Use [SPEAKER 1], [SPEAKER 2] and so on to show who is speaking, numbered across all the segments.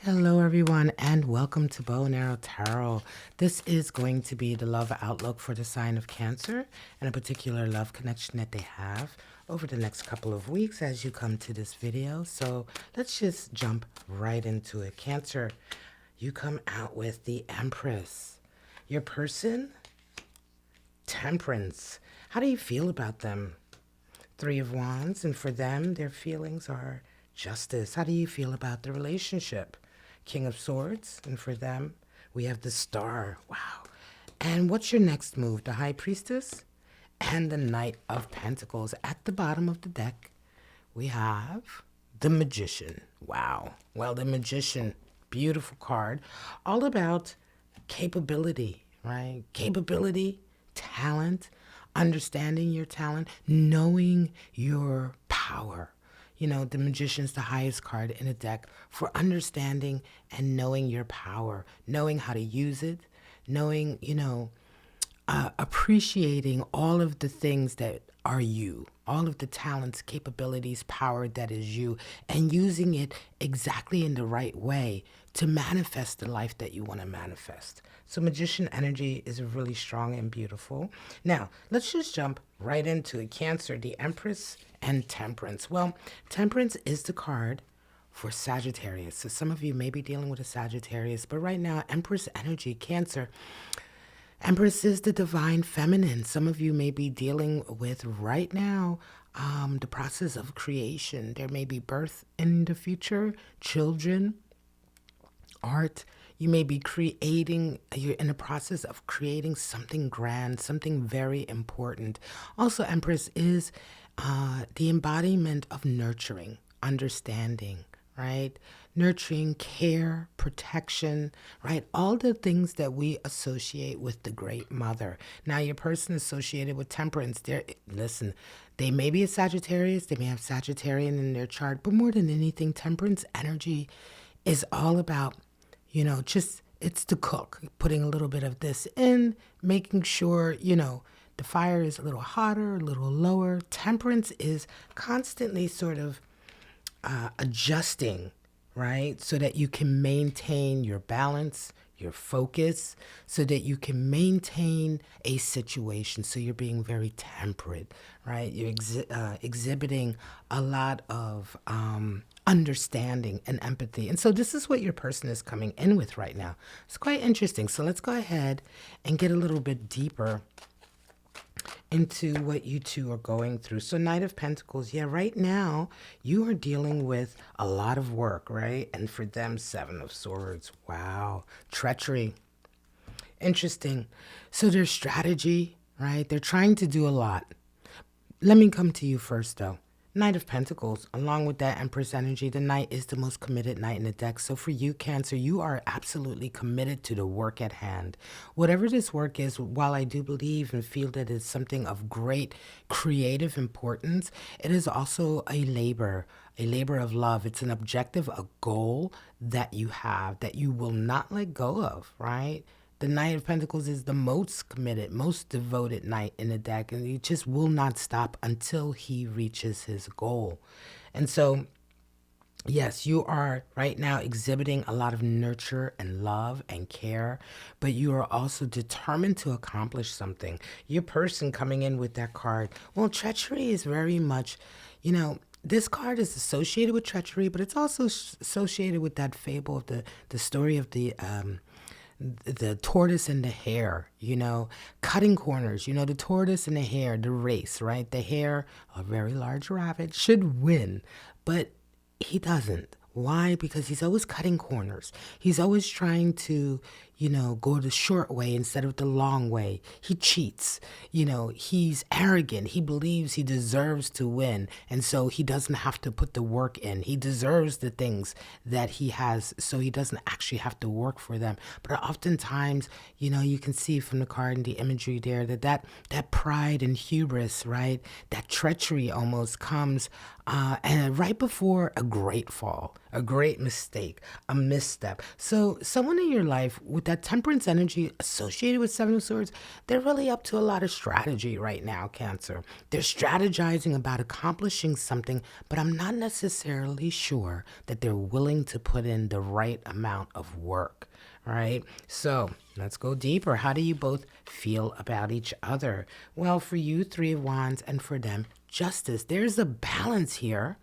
[SPEAKER 1] Hello, everyone, and welcome to Bow and Arrow Tarot. This is going to be the love outlook for the sign of Cancer and a particular love connection that they have over the next couple of weeks as you come to this video. So let's just jump right into it. Cancer, you come out with the Empress. Your person, Temperance. How do you feel about them? Three of Wands, and for them, their feelings are justice. How do you feel about the relationship? King of Swords, and for them, we have the Star. Wow. And what's your next move? The High Priestess and the Knight of Pentacles. At the bottom of the deck, we have the Magician. Wow. Well, the Magician, beautiful card, all about capability, right? Capability, talent, understanding your talent, knowing your power. You know, the Magician's the highest card in a deck for understanding and knowing your power, knowing how to use it, knowing, appreciating all of the things that are you, all of the talents, capabilities, power that is you, and using it exactly in the right way to manifest the life that you want to manifest. So Magician energy is really strong and beautiful. Now, let's just jump right into it. Cancer, the Empress and Temperance. Well, Temperance is the card for Sagittarius. So some of you may be dealing with a Sagittarius, but right now, Empress energy, Cancer. Empress is the divine feminine. Some of you may be dealing with right now the process of creation. There may be birth in the future, children, art. You may be you're in the process of creating something grand, something very important. Also, Empress is the embodiment of nurturing, understanding, right? Nurturing, care, protection, right? All the things that we associate with the Great Mother. Now, your person associated with Temperance, they may be a Sagittarius, they may have Sagittarian in their chart, but more than anything, Temperance energy is all about, it's the cook, putting a little bit of this in, making sure, the fire is a little hotter, a little lower. Temperance is constantly sort of adjusting, right? So that you can maintain your balance, your focus, so that you can maintain a situation. So you're being very temperate, right? You're exhibiting a lot of understanding and empathy. And so this is what your person is coming in with right now. It's quite interesting. So let's go ahead and get a little bit deeper into what you two are going through. So Knight of Pentacles, yeah, right now you are dealing with a lot of work, right? And for them, Seven of Swords. Wow. Treachery. Interesting. So their strategy, right? They're trying to do a lot. Let me come to you first, though. Knight of Pentacles, along with that Empress energy, the Knight is the most committed Knight in the deck. So for you, Cancer, you are absolutely committed to the work at hand. Whatever this work is, while I do believe and feel that it's something of great creative importance, it is also a labor of love. It's an objective, a goal that you have that you will not let go of, right? The Knight of Pentacles is the most committed, most devoted knight in the deck, and he just will not stop until he reaches his goal. And so, yes, you are right now exhibiting a lot of nurture and love and care, but you are also determined to accomplish something. Your person coming in with that card, well, treachery is very much, this card is associated with treachery, but it's also associated with that fable of the story of the tortoise and the hare, cutting corners, the tortoise and the hare, the race, right? The hare, a very large rabbit, should win, but he doesn't. Why? Because he's always cutting corners. He's always trying to, go the short way instead of the long way. He cheats. He's arrogant. He believes he deserves to win. And so he doesn't have to put the work in. He deserves the things that he has, so he doesn't actually have to work for them. But oftentimes, you can see from the card and the imagery there that pride and hubris, right? That treachery almost comes and right before a great fall. a great mistake, a misstep. So someone in your life with that temperance energy associated with Seven of Swords, they're really up to a lot of strategy right now, Cancer. They're strategizing about accomplishing something, but I'm not necessarily sure that they're willing to put in the right amount of work. Right? So let's go deeper. How do you both feel about each other? Well, for you, Three of Wands, and for them, Justice. There's a balance here,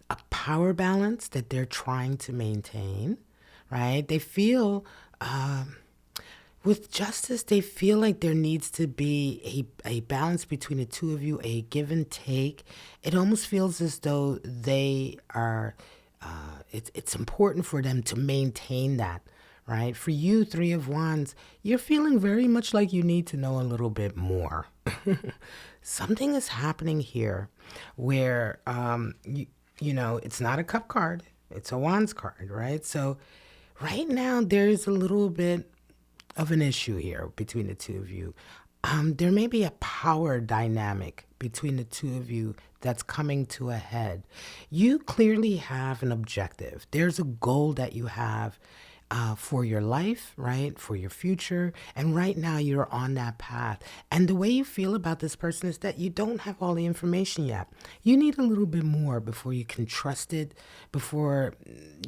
[SPEAKER 1] a power balance that they're trying to maintain, right? They feel, with Justice, they feel like there needs to be a balance between the two of you, a give and take. It almost feels as though they are, it's important for them to maintain that, right? For you, Three of Wands, you're feeling very much like you need to know a little bit more. Something is happening here where, it's not a cup card, it's a Wands card, right? So right now, there's a little bit of an issue here between the two of you. There may be a power dynamic between the two of you that's coming to a head. You clearly have an objective. There's a goal that you have for your life, right? For your future. And right now you're on that path. And the way you feel about this person is that you don't have all the information yet. You need a little bit more before you can trust it, before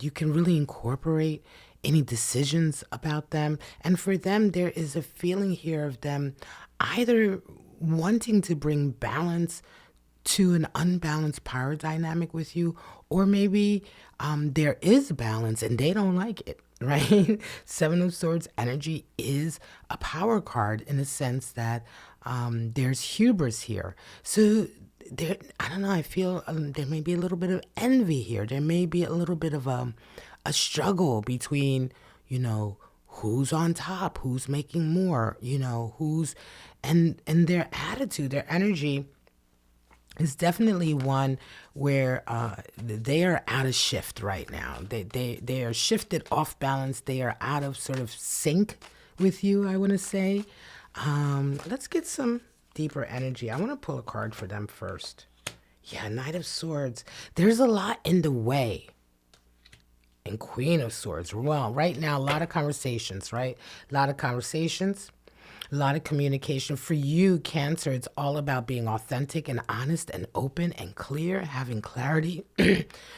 [SPEAKER 1] you can really incorporate any decisions about them. And for them, there is a feeling here of them either wanting to bring balance to an unbalanced power dynamic with you, or maybe there is balance and they don't like it, right? Seven of Swords energy is a power card in the sense that there's hubris here. So there, I don't know, I feel there may be a little bit of envy here. There may be a little bit of a struggle between, who's on top, who's making more, who's, and their attitude, their energy is definitely one where they are out of shift right now. They are shifted off balance. They are out of sort of sync with you, I want to say. Let's get some deeper energy. I want to pull a card for them first. Yeah, Knight of Swords. There's a lot in the way. And Queen of Swords. Well, right now, a lot of conversations, right? A lot of conversations, a lot of communication. For you, Cancer, it's all about being authentic and honest and open and clear, having clarity.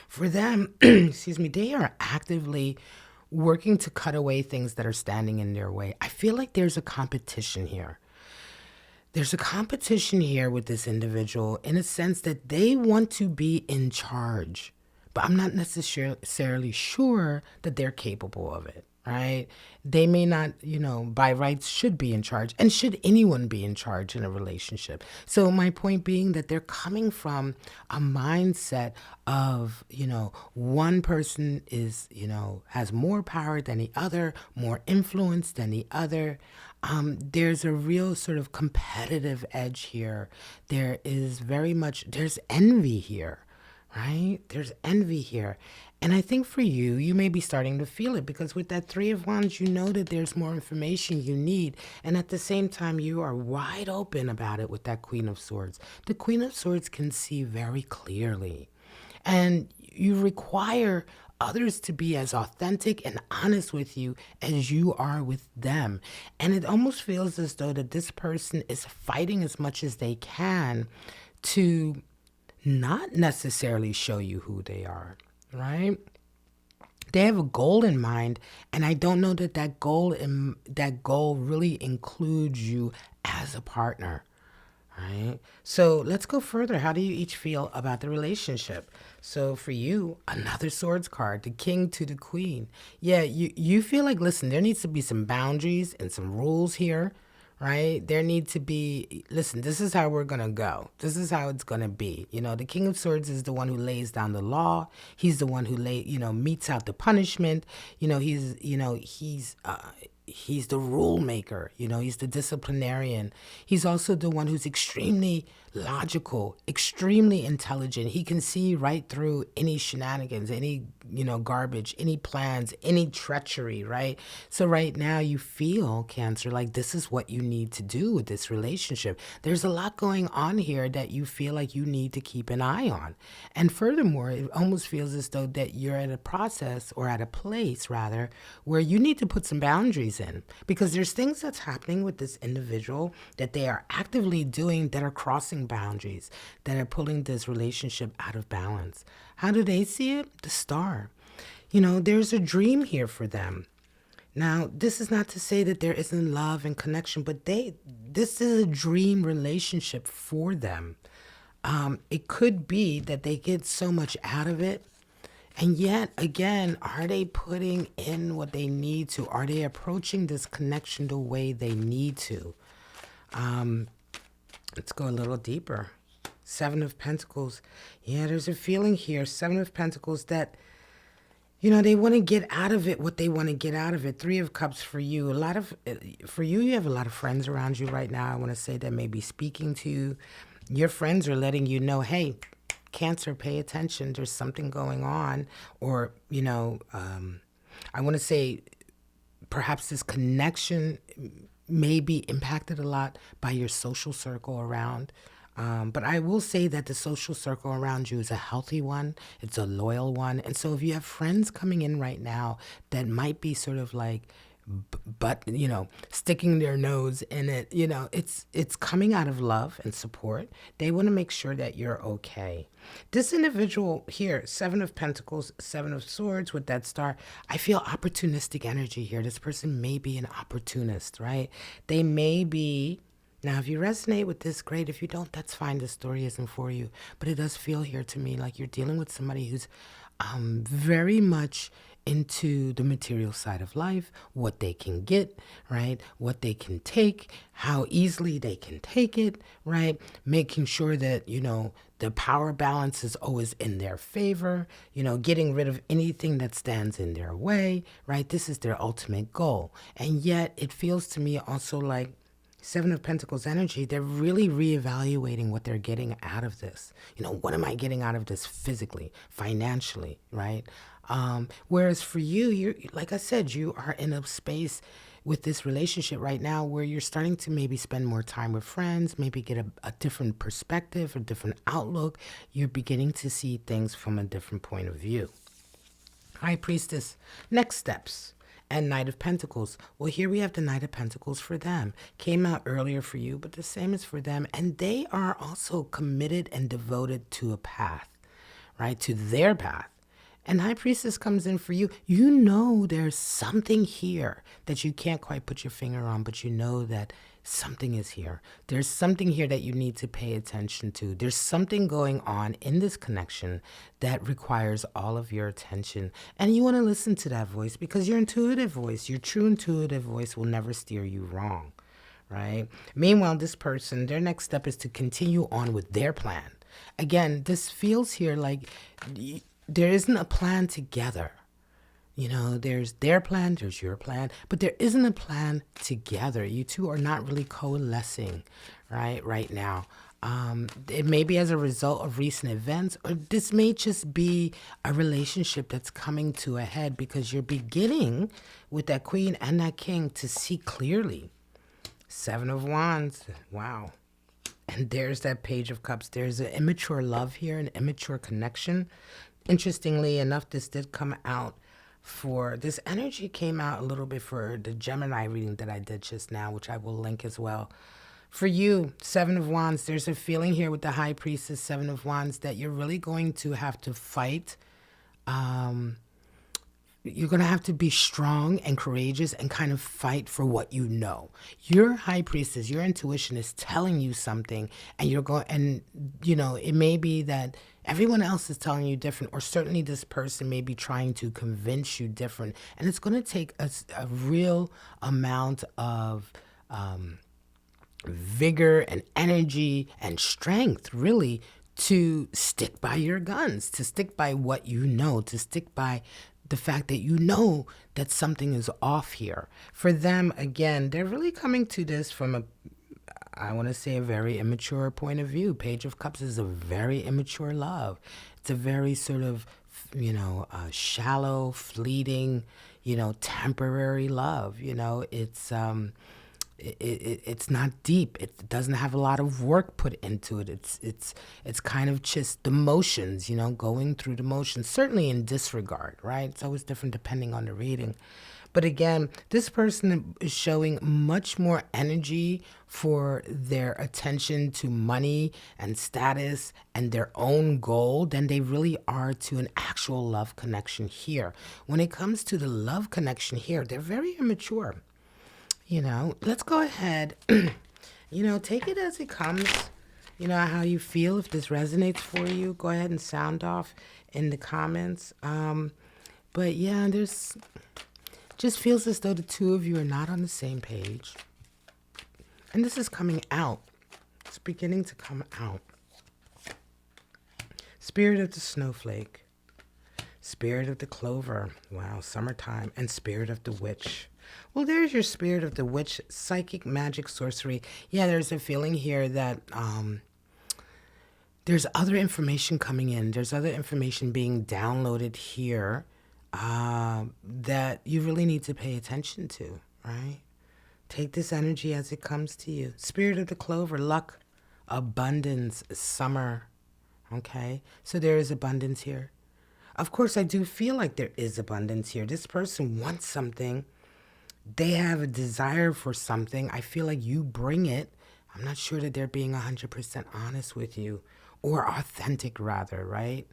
[SPEAKER 1] For them, excuse me, they are actively working to cut away things that are standing in their way. I feel like there's a competition here. There's a competition here with this individual in a sense that they want to be in charge. But I'm not necessarily sure that they're capable of it, right? They may not, by rights should be in charge. And should anyone be in charge in a relationship? So my point being that they're coming from a mindset of, one person is, has more power than the other, more influence than the other. There's a real sort of competitive edge here. There is there's envy here. Right? There's envy here. And I think for you, you may be starting to feel it because with that Three of Wands, you know that there's more information you need. And at the same time, you are wide open about it with that Queen of Swords. The Queen of Swords can see very clearly. And you require others to be as authentic and honest with you as you are with them. And it almost feels as though that this person is fighting as much as they can to not necessarily show you who they are, right? They have a goal in mind, and I don't know that that goal really includes you as a partner, right? So let's go further. How do you each feel about the relationship? So for you, another Swords card, the King to the Queen. Yeah, you feel like, listen, there needs to be some boundaries and some rules here, right? There need to be, listen, this is how we're going to go. This is how it's going to be. The King of Swords is the one who lays down the law. He's the one who metes out the punishment. He's the rule maker. He's the disciplinarian. He's also the one who's extremely logical, extremely intelligent. He can see right through any shenanigans, any garbage, any plans, any treachery, right? So right now you feel, Cancer, like this is what you need to do with this relationship. There's a lot going on here that you feel like you need to keep an eye on. And furthermore, it almost feels as though that you're at a process, or at a place rather, where you need to put some boundaries in, because there's things that's happening with this individual that they are actively doing that are crossing boundaries, that are pulling this relationship out of balance. How do they see it? The star. There's a dream here for them. Now, this is not to say that there isn't love and connection, but this is a dream relationship for them. It could be that they get so much out of it. And yet, again, are they putting in what they need to? Are they approaching this connection the way they need to? Let's go a little deeper. Seven of Pentacles. Yeah, there's a feeling here. Seven of Pentacles that, they want to get out of it what they want to get out of it. Three of Cups for you. For you, you have a lot of friends around you right now. I want to say that may be speaking to you. Your friends are letting you know, hey, Cancer, pay attention. There's something going on. Or, I want to say perhaps this connection may be impacted a lot by your social circle around. But I will say that the social circle around you is a healthy one. It's a loyal one. And so if you have friends coming in right now that might be sort of like, sticking their nose in it, it's coming out of love and support. They want to make sure that you're okay. This individual here, Seven of Pentacles, Seven of Swords with that star, I feel opportunistic energy here. This person may be an opportunist, right? They may be. Now, if you resonate with this, great. If you don't, that's fine. The story isn't for you. But it does feel here to me like you're dealing with somebody who's very much into the material side of life, what they can get, right? What they can take, how easily they can take it, right? Making sure that, the power balance is always in their favor, getting rid of anything that stands in their way, right? This is their ultimate goal. And yet it feels to me also like Seven of Pentacles energy, they're really reevaluating what they're getting out of this. What am I getting out of this physically, financially, right? Whereas for you, you're, like I said, you are in a space with this relationship right now where you're starting to maybe spend more time with friends, maybe get a different perspective, a different outlook. You're beginning to see things from a different point of view. High Priestess, next steps. And Knight of Pentacles. Well, here we have the Knight of Pentacles for them. Came out earlier for you, but the same is for them. And they are also committed and devoted to a path, right? To their path. And High Priestess comes in for you. There's something here that you can't quite put your finger on, but that something is here. There's something here that you need to pay attention to. There's something going on in this connection that requires all of your attention. And you want to listen to that voice because your intuitive voice, your true intuitive voice will never steer you wrong, right? Meanwhile, this person, their next step is to continue on with their plan. Again, this feels here like there isn't a plan together. There's their plan, there's your plan, but there isn't a plan together. You two are not really coalescing, right now. It may be as a result of recent events, or this may just be a relationship that's coming to a head because you're beginning with that Queen and that King to see clearly. Seven of Wands, wow. And there's that Page of Cups. There's an immature love here, an immature connection. Interestingly enough, this did come out this energy came out a little bit for the Gemini reading that I did just now, which I will link as well. For you, Seven of Wands, there's a feeling here with the High Priestess, Seven of Wands, that you're really going to have to fight. You're going to have to be strong and courageous and kind of fight for what you know. Your High Priestess, your intuition is telling you something, and it may be that everyone else is telling you different, or certainly this person may be trying to convince you different. And it's going to take a real amount of vigor and energy and strength, really, to stick by your guns, to stick by what you know, to stick by the fact that that something is off here. For them, again, they're really coming to this from I want to say a very immature point of view. Page of Cups is a very immature love. It's a very sort of shallow, fleeting, temporary love. It's not deep. It doesn't have a lot of work put into it. It's kind of just the motions, going through the motions. Certainly in disregard, right? It's always different depending on the reading. But again, this person is showing much more energy for their attention to money and status and their own goal than they really are to an actual love connection here. When it comes to the love connection here, they're very immature. Let's go ahead, take it as it comes. How you feel. If this resonates for you, go ahead and sound off in the comments. But yeah, there's just feels as though the two of you are not on the same page. And this is coming out. It's beginning to come out. Spirit of the snowflake. Spirit of the clover. Wow, summertime. And spirit of the witch. Well, there's your spirit of the witch, psychic, magic, sorcery. Yeah, there's a feeling here that there's other information coming in. There's other information being downloaded here that you really need to pay attention to, right? Take this energy as it comes to you. Spirit of the clover, luck, abundance, summer, okay? So there is abundance here. Of course, I do feel like there is abundance here. This person wants something. They have a desire for something. I feel like you bring it. I'm not sure that they're being 100% honest with you, or authentic rather, right?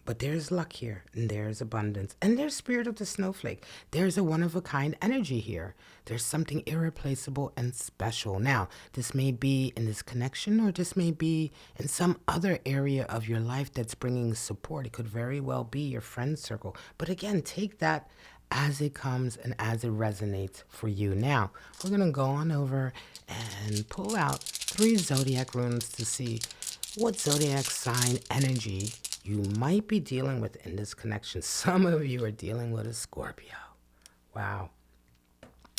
[SPEAKER 1] But there's luck here, and there's abundance, and there's spirit of the snowflake. There's a one-of-a-kind energy here. There's something irreplaceable and special. Now, this may be in this connection, or this may be in some other area of your life that's bringing support. It could very well be your friend circle. But again, take that as it comes and as it resonates for you. Now, we're going to go on over and pull out 3 zodiac runes to see what zodiac sign energy you might be dealing with in this connection. Some of you are dealing with a Scorpio. Wow.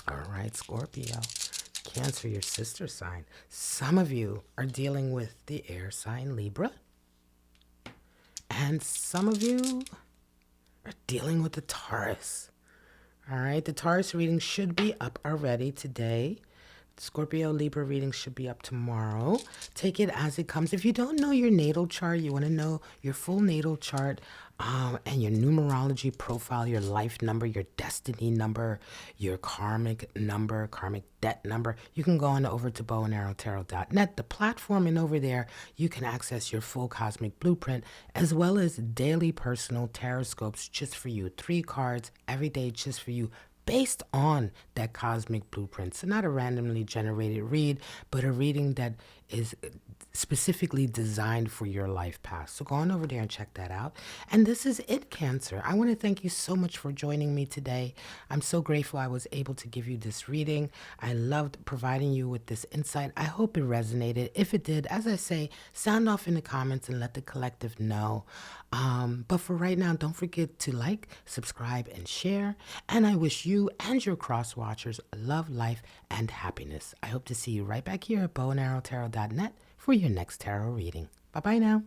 [SPEAKER 1] All right, Scorpio. Cancer, your sister sign. Some of you are dealing with the air sign Libra. And some of you are dealing with the Taurus. All right, the Taurus reading should be up already today. Scorpio, Libra reading should be up tomorrow. Take it as it comes. If you don't know your natal chart, you want to know your full natal chart and your numerology profile, your life number, your destiny number, your karmic number, karmic debt number, you can go on over to bowandarrowtarot.net, the platform, and over there you can access your full cosmic blueprint as well as daily personal tarot scopes just for you. 3 cards every day just for you, based on that cosmic blueprint. So not a randomly generated read, but a reading that is specifically designed for your life path. So go on over there and check that out. And this is it, Cancer. I want to thank you so much for joining me today. I'm so grateful I was able to give you this reading. I loved providing you with this insight. I hope it resonated. If it did, as I say, sound off in the comments and let the collective know. But for right now, don't forget to like, subscribe, and share. And I wish you and your cross watchers love, life, and happiness. I hope to see you right back here at bowandarrowtarot.net for your next tarot reading. Bye-bye now.